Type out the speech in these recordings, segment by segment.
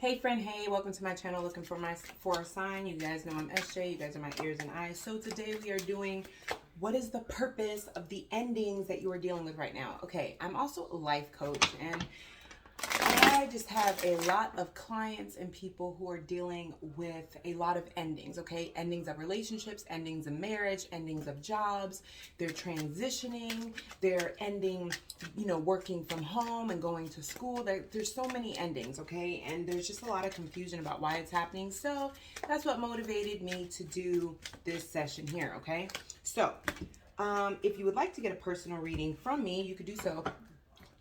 Hey friend, hey, welcome to my channel. Looking for a sign. You guys know I'm SJ. You guys are my ears and eyes. So today we are doing what is the purpose of the endings that you are dealing with right now. Okay, I'm also a life coach, and I just have a lot of clients and people who are dealing with a lot of endings, okay? Endings of relationships, endings of marriage, endings of jobs. They're transitioning, they're ending, working from home and going to school. There's so many endings, okay? And there's just a lot of confusion about why it's happening. So that's what motivated me to do this session here, okay? So if you would like to get a personal reading from me, you could do so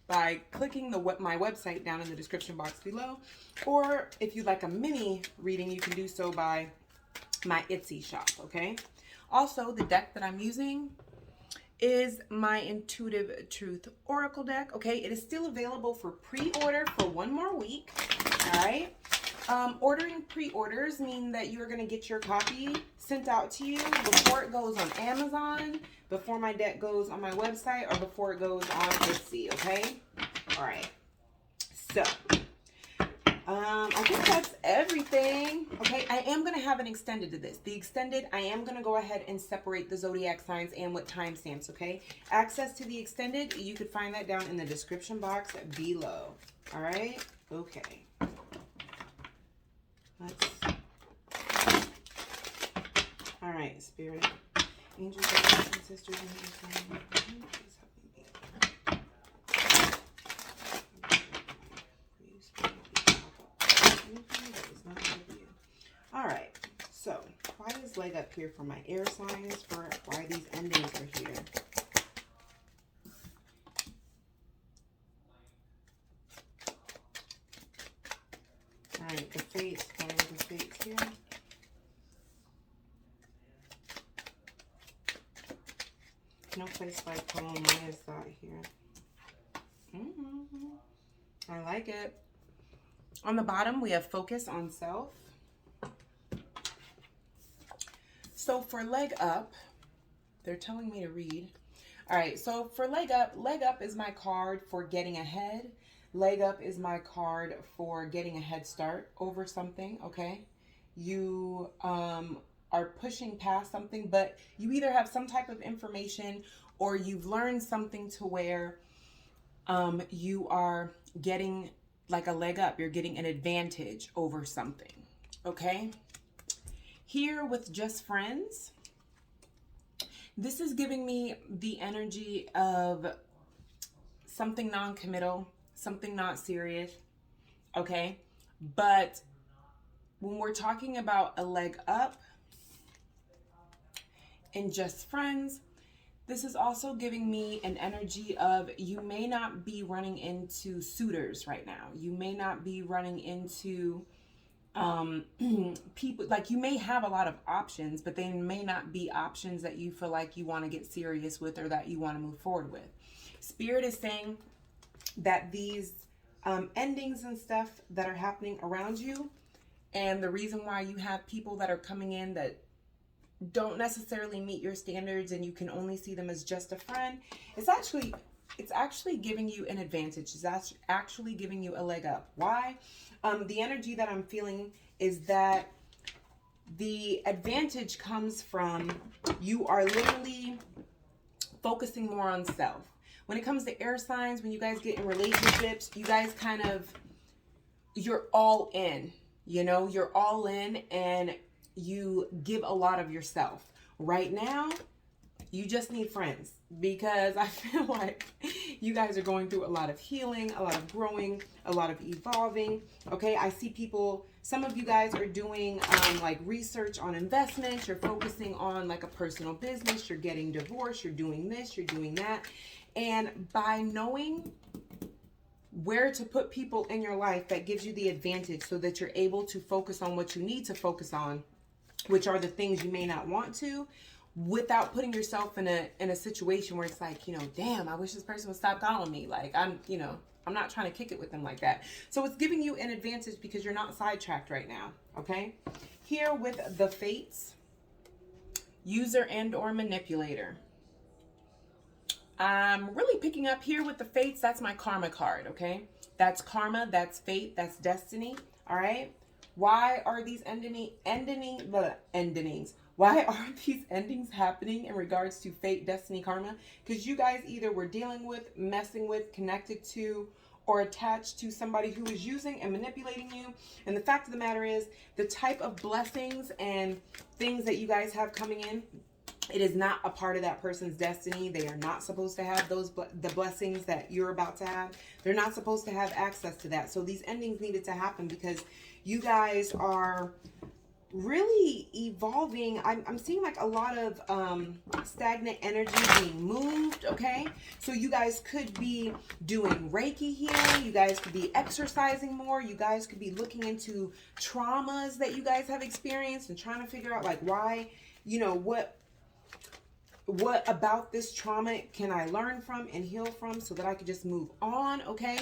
by clicking my website down in the description box below, or if you'd like a mini reading, you can do so by my Esty Shop, okay? Also, the deck that I'm using is my Intuitive Truth Oracle deck, okay? It is still available for pre-order for 1 more week, all right? Ordering pre-orders mean that you are going to get your copy sent out to you before it goes on Amazon, before my deck goes on my website, or before it goes on Etsy, okay? All right. So, I think that's everything. Okay, I am going to have an extended to this. The extended, I am going to go ahead and separate the zodiac signs and with timestamps, okay? Access to the extended, you could find that down in the description box below. All right? Okay. All right, Spirit, angels, ancestors, and please help me be. All right, so why is leg up here for my air signs, for why these endings are here? All right, the fates, why are the fates here? No place like home. Why is that here? I like it. On the bottom, we have focus on self. So for leg up, they're telling me to read. All right, so for leg up is my card for getting ahead. Leg up is my card for getting a head start over something, okay? You are pushing past something, but you either have some type of information or you've learned something to where you are getting like a leg up. You're getting an advantage over something, okay? Here with just friends, this is giving me the energy of something non-committal, something not serious, okay? But when we're talking about a leg up and just friends, this is also giving me an energy of you may not be running into suitors right now. You may not be running into people, like you may have a lot of options, but they may not be options that you feel like you want to get serious with or that you want to move forward with. Spirit is saying that these endings and stuff that are happening around you, and the reason why you have people that are coming in that don't necessarily meet your standards and you can only see them as just a friend, it's actually giving you an advantage. It's actually giving you a leg up. Why? The energy that I'm feeling is that the advantage comes from you are literally focusing more on self. When it comes to air signs, when you guys get in relationships, you guys you're all in, you're all in and you give a lot of yourself. Right now, you just need friends, because I feel like you guys are going through a lot of healing, a lot of growing, a lot of evolving. Okay, I see people, some of you guys are doing like research on investments. You're focusing on like a personal business. You're getting divorced. You're doing this. You're doing that. And by knowing where to put people in your life, that gives you the advantage so that you're able to focus on what you need to focus on, which are the things you may not want to, without putting yourself in a situation where it's like, damn, I wish this person would stop calling me. Like, I'm not trying to kick it with them like that. So it's giving you an advantage because you're not sidetracked right now, okay? Here with the fates, user and or manipulator. I'm really picking up here with the fates. That's my karma card, okay? That's karma, that's fate, that's destiny. All right. Why are these endings? Why are these endings happening in regards to fate, destiny, karma? Because you guys either were dealing with, messing with, connected to, or attached to somebody who is using and manipulating you. And the fact of the matter is, the type of blessings and things that you guys have coming in, it is not a part of that person's destiny. They are not supposed to have the blessings that you're about to have. They're not supposed to have access to that. So these endings needed to happen because you guys are really evolving. I'm seeing like a lot of stagnant energy being moved. Okay, so you guys could be doing Reiki healing, you guys could be exercising more, you guys could be looking into traumas that you guys have experienced and trying to figure out like why, you know, what about this trauma can I learn from and heal from so that I could just move on. Okay,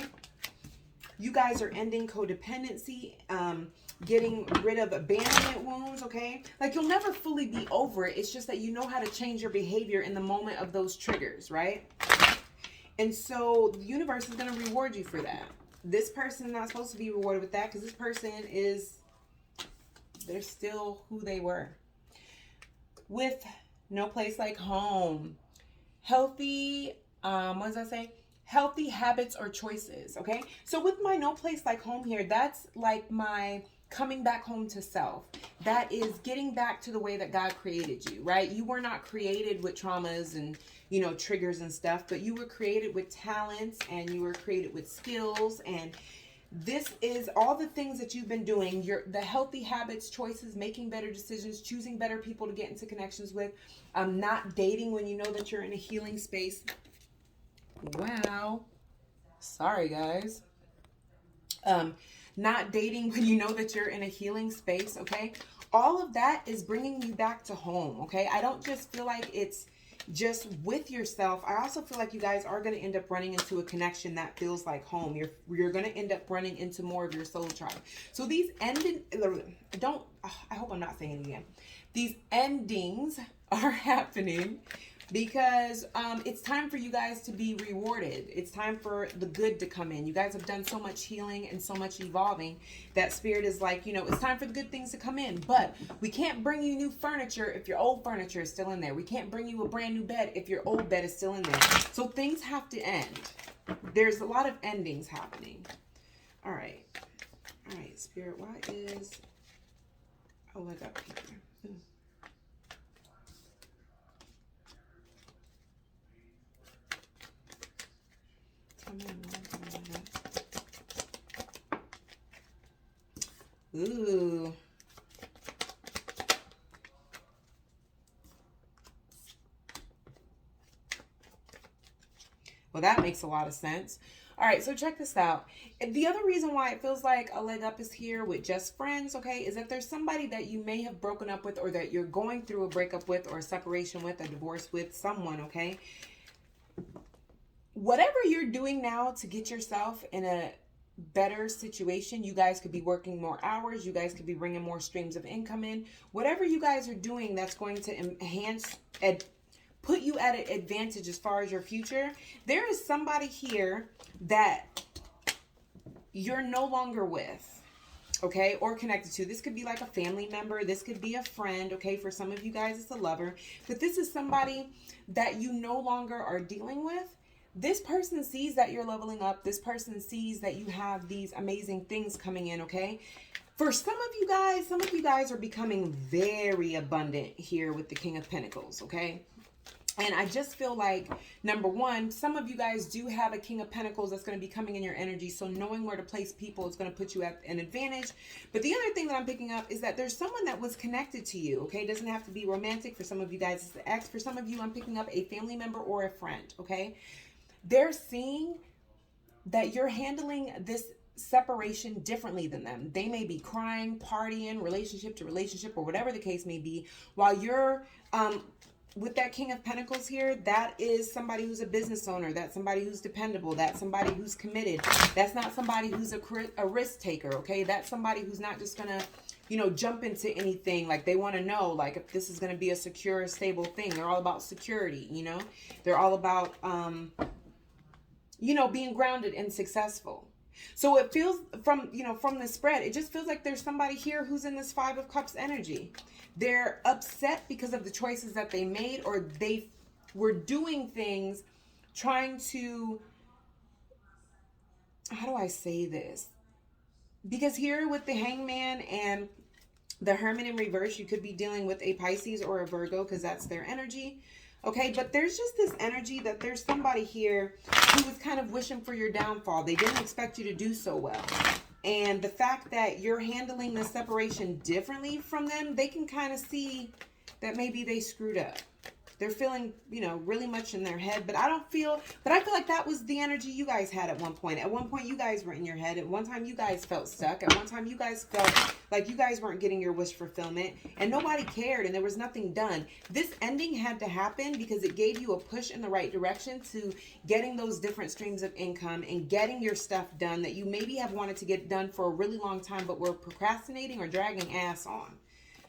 you guys are ending codependency, getting rid of abandonment wounds. Okay, like you'll never fully be over it. It's just that you know how to change your behavior in the moment of those triggers, right? And so the universe is going to reward you for that. This person is not supposed to be rewarded with that because this person they're still who they were. With no place like home, healthy, what does that say? Healthy habits or choices. Okay, so with my no place like home here, that's like my coming back home to self. That is getting back to the way that God created you, right? You were not created with traumas and, you know, triggers and stuff, but you were created with talents and you were created with skills. And this is all the things that you've been doing. The healthy habits, choices, making better decisions, choosing better people to get into connections with, not dating when you know that you're in a healing space. Wow. Sorry, guys. Not dating when you know that you're in a healing space, okay? All of that is bringing you back to home, okay? I don't just feel like it's just with yourself. I also feel like you guys are going to end up running into a connection that feels like home. You're going to end up running into more of your soul tribe. So these I hope I'm not saying it again. These endings are happening because it's time for you guys to be rewarded. It's time for the good to come in. You guys have done so much healing and so much evolving that spirit is like, you know, it's time for the good things to come in. But we can't bring you new furniture if your old furniture is still in there. We can't bring you a brand new bed if your old bed is still in there. So things have to end. There's a lot of endings happening. All right, spirit, why is... Oh, I got Peter. Ooh. Well, that makes a lot of sense. All right, so check this out. The other reason why it feels like a leg up is here with just friends, okay, is that there's somebody that you may have broken up with or that you're going through a breakup with or a separation with, a divorce with someone, okay? Whatever you're doing now to get yourself in a better situation, you guys could be working more hours, you guys could be bringing more streams of income in. Whatever you guys are doing that's going to enhance and put you at an advantage as far as your future, there is somebody here that you're no longer with, okay, or connected to. This could be like a family member, this could be a friend, okay? For some of you guys it's a lover, but this is somebody that you no longer are dealing with. This person sees that you're leveling up. This person sees that you have these amazing things coming in, okay? For some of you guys are becoming very abundant here with the King of Pentacles, okay? And I just feel like, number one, some of you guys do have a King of Pentacles that's going to be coming in your energy. So knowing where to place people is going to put you at an advantage. But the other thing that I'm picking up is that there's someone that was connected to you, okay? It doesn't have to be romantic. For some of you guys, it's the ex. For some of you, I'm picking up a family member or a friend, okay? They're seeing that you're handling this separation differently than them. They may be crying, partying, relationship to relationship, or whatever the case may be, while you're with that King of Pentacles here. That is somebody who's a business owner. That's somebody who's dependable. That's somebody who's committed. That's not somebody who's a risk taker, okay? That's somebody who's not just gonna, you know, jump into anything. Like, they want to know, like, if this is going to be a secure, stable thing. They're all about security, you know? They're all about, you know, being grounded and successful. So it feels from, from the spread, it just feels like there's somebody here who's in this Five of Cups energy. They're upset because of the choices that they made, or they were doing things trying to, how do I say this? Because here with the Hangman and the Hermit in reverse, you could be dealing with a Pisces or a Virgo because that's their energy. Okay, but there's just this energy that there's somebody here who was kind of wishing for your downfall. They didn't expect you to do so well. And the fact that you're handling the separation differently from them, they can kind of see that maybe they screwed up. They're feeling, really much in their head, but I feel like that was the energy you guys had at one point. At one point, you guys were in your head. At one time, you guys felt stuck. At one time, you guys felt like you guys weren't getting your wish fulfillment, and nobody cared, and there was nothing done. This ending had to happen because it gave you a push in the right direction to getting those different streams of income and getting your stuff done that you maybe have wanted to get done for a really long time, but were procrastinating or dragging ass on.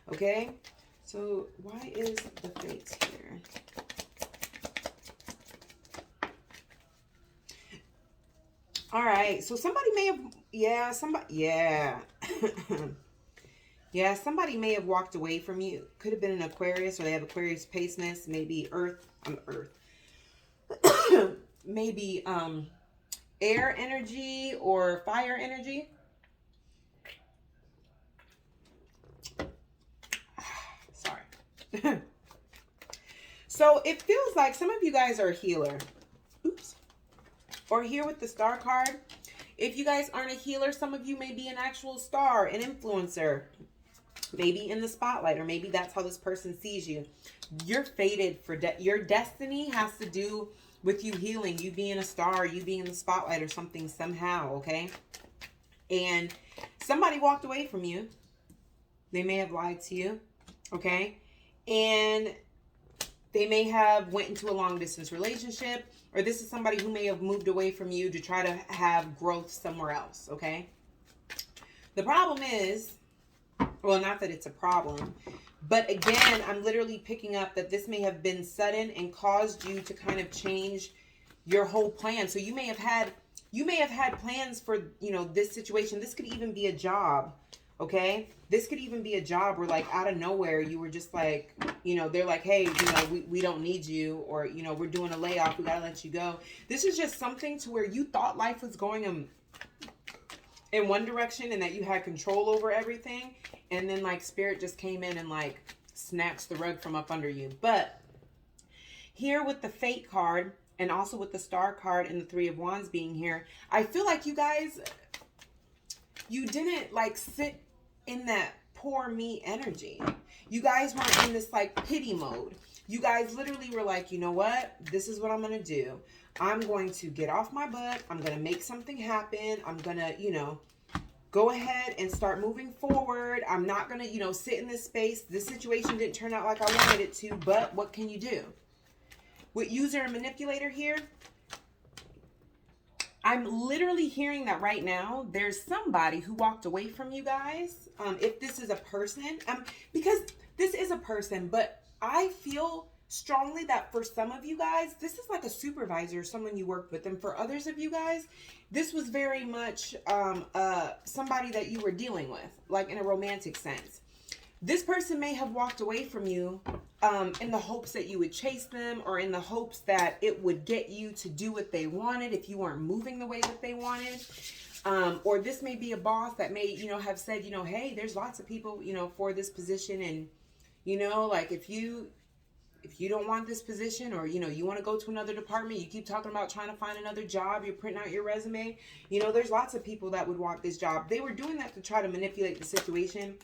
Okay? So why is the Fates here? All right. So somebody may have, yeah. Somebody may have walked away from you. Could have been an Aquarius, or they have Aquarius Paceness, maybe Earth. Maybe air energy or fire energy. So it feels like some of you guys are a healer. Oops. Or here with the Star card. If you guys aren't a healer, some of you may be an actual star, an influencer. Maybe in the spotlight, or maybe that's how this person sees you. You're fated for your destiny has to do with you healing, you being a star, you being in the spotlight or something somehow, okay? And somebody walked away from you. They may have lied to you, okay? And they may have went into a long distance relationship, or this is somebody who may have moved away from you to try to have growth somewhere else, okay? The problem is, well, not that it's a problem, but again, I'm literally picking up that this may have been sudden and caused you to kind of change your whole plan. So you may have had plans for, this situation. This could even be a job, okay? This could even be a job where, like, out of nowhere, you were just like, they're like, hey, we don't need you, or, we're doing a layoff, we gotta let you go. This is just something to where you thought life was going in one direction and that you had control over everything. And then, like, Spirit just came in and, like, snatched the rug from up under you. But here with the Fate card, and also with the Star card and the Three of Wands being here, I feel like you guys, you didn't, like, sit in that poor me energy. You guys weren't in this, like, pity mode. You guys literally were like, you know what? This is what I'm going to do. I'm going to get off my butt. I'm going to make something happen. I'm going to, go ahead and start moving forward. I'm not going to, sit in this space. This situation didn't turn out like I wanted it to, but what can you do? With user and manipulator here, I'm literally hearing that right now there's somebody who walked away from you guys. If this is a person, because this is a person, but I feel strongly that for some of you guys, this is like a supervisor, someone you worked with. And for others of you guys, this was very much somebody that you were dealing with, like in a romantic sense. This person may have walked away from you in the hopes that you would chase them, or in the hopes that it would get you to do what they wanted if you weren't moving the way that they wanted. Or this may be a boss that may, have said, hey, there's lots of people, for this position. And, like if you don't want this position, or, you want to go to another department, you keep talking about trying to find another job, you're printing out your resume, there's lots of people that would want this job. They were doing that to try to manipulate the situation.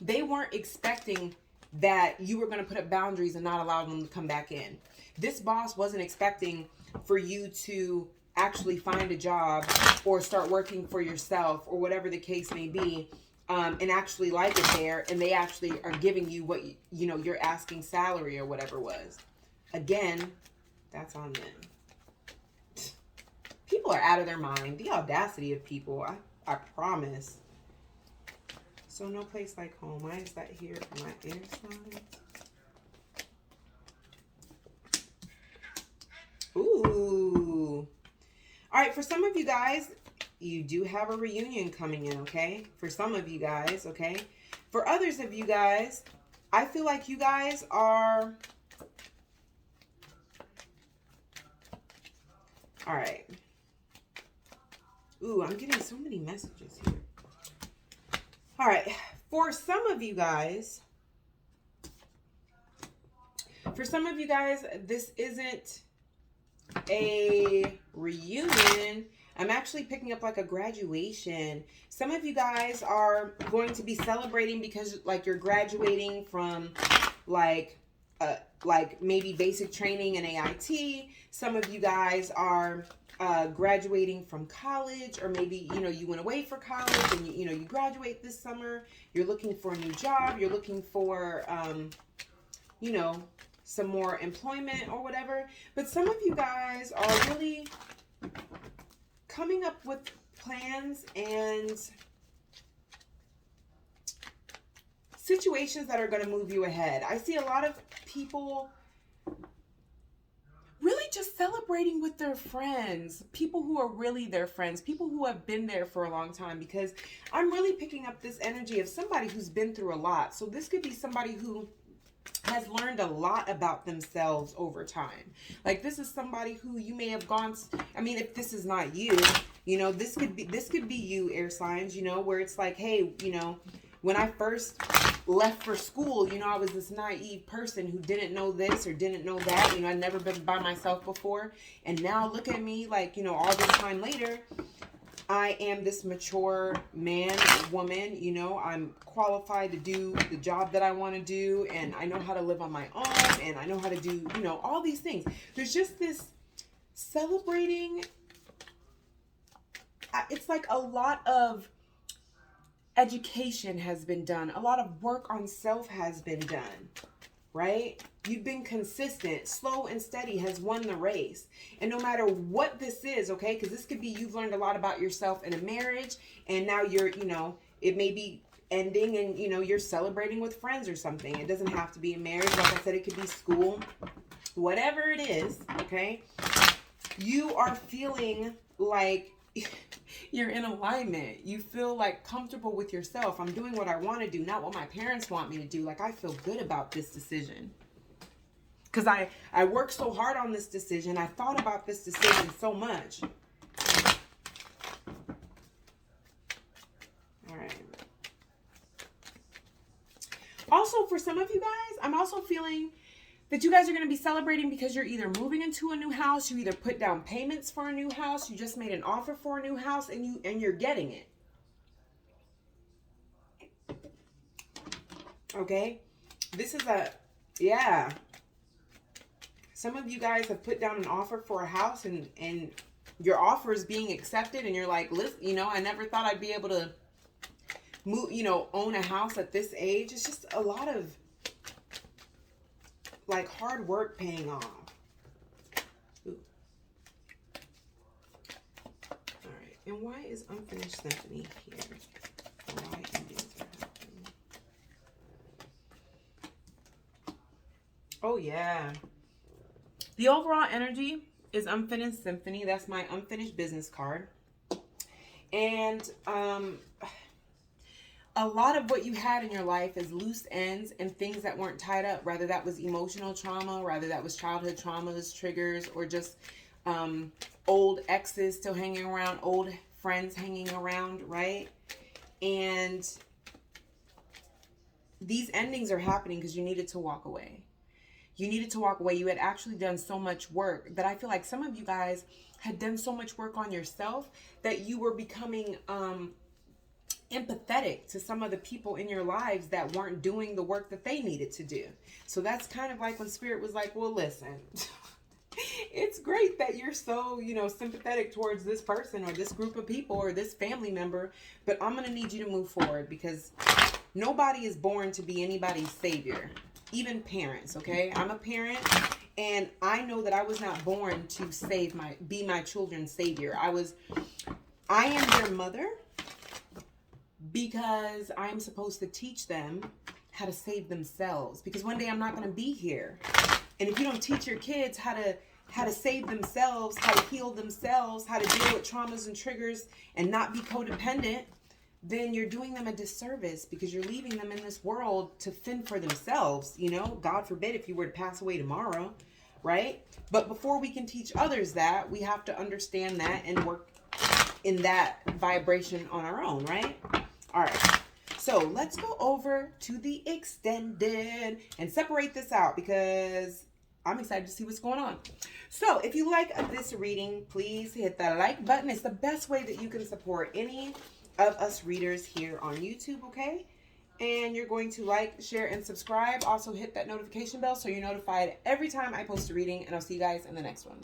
They weren't expecting that you were going to put up boundaries and not allow them to come back in. This boss wasn't expecting for you to actually find a job or start working for yourself, or whatever the case may be, and actually like it there, and they actually are giving you what, your asking salary or whatever was. Again, that's on them. People are out of their mind. The audacity of people, I promise. So no place like home. Why is that here for my air sign? Ooh. All right, for some of you guys, you do have a reunion coming in, okay? For some of you guys, okay? For others of you guys, I feel like you guys are... All right. Ooh, I'm getting so many messages here. All right. For some of you guys, this isn't a reunion. I'm actually picking up like a graduation. Some of you guys are going to be celebrating because like you're graduating from like maybe basic training in AIT. Some of you guys are graduating from college, or maybe, you know, you went away for college and you know, you graduate this summer. You're looking for a new job. You're looking for, you know, some more employment or whatever. But some of you guys are really coming up with plans and situations that are going to move you ahead. I see a lot of people really just celebrating with their friends, people who are really their friends, people who have been there for a long time, because I'm really picking up this energy of somebody who's been through a lot. So this could be somebody who has learned a lot about themselves over time. Like this is somebody who you may have gone, I mean, if this is not you, you know, this could be you, air signs, you know, where it's like, hey, you know, when I first left for school, you know, I was this naive person who didn't know this or didn't know that. You know, I'd never been by myself before. And now look at me, like, you know, all this time later, I am this mature man, woman, you know, I'm qualified to do the job that I want to do, and I know how to live on my own, and I know how to do, you know, all these things. There's just this celebrating. It's like a lot of education has been done. A lot of work on self has been done, right? You've been consistent. Slow and steady has won the race. And no matter what this is, okay, because this could be you've learned a lot about yourself in a marriage, and now you're, you know, it may be ending and, you know, you're celebrating with friends or something. It doesn't have to be a marriage. Like I said, it could be school. Whatever it is, okay, you are feeling like you're in alignment. You feel like comfortable with yourself. I'm doing what I want to do, not what my parents want me to do. Like I feel good about this decision. Because I worked so hard on this decision. I thought about this decision so much. All right. Also, for some of you guys, I'm also feeling that you guys are going to be celebrating because you're either moving into a new house, you either put down payments for a new house, you just made an offer for a new house, and you're getting it. Okay? This is yeah. Some of you guys have put down an offer for a house, and your offer is being accepted, and you're like, listen, you know, I never thought I'd be able to move, you know, own a house at this age. It's just a lot of like hard work paying off. Ooh. All right. And why is Unfinished Symphony here? Why endings are happening? Oh yeah. The overall energy is Unfinished Symphony. That's my unfinished business card. And a lot of what you had in your life is loose ends and things that weren't tied up. Rather that was emotional trauma, rather that was childhood traumas, triggers, or just old exes still hanging around, old friends hanging around, right? And these endings are happening because you needed to walk away. You needed to walk away. You had actually done so much work that I feel like some of you guys had done so much work on yourself that you were becoming empathetic to some of the people in your lives that weren't doing the work that they needed to do. So that's kind of like when Spirit was like, well, listen, it's great that you're so, you know, sympathetic towards this person or this group of people or this family member, but I'm going to need you to move forward because nobody is born to be anybody's savior, even parents. Okay. I'm a parent and I know that I was not born to be my children's savior. I am their mother, because I'm supposed to teach them how to save themselves. Because one day I'm not going to be here. And if you don't teach your kids how how to save themselves, how to heal themselves, how to deal with traumas and triggers and not be codependent, then you're doing them a disservice because you're leaving them in this world to fend for themselves. You know, God forbid if you were to pass away tomorrow, right? But before we can teach others that, we have to understand that and work in that vibration on our own, right? All right. So let's go over to the extended and separate this out because I'm excited to see what's going on. So if you like this reading, please hit that like button. It's the best way that you can support any of us readers here on YouTube, okay? And you're going to like, share, and subscribe. Also hit that notification bell so you're notified every time I post a reading. And I'll see you guys in the next one.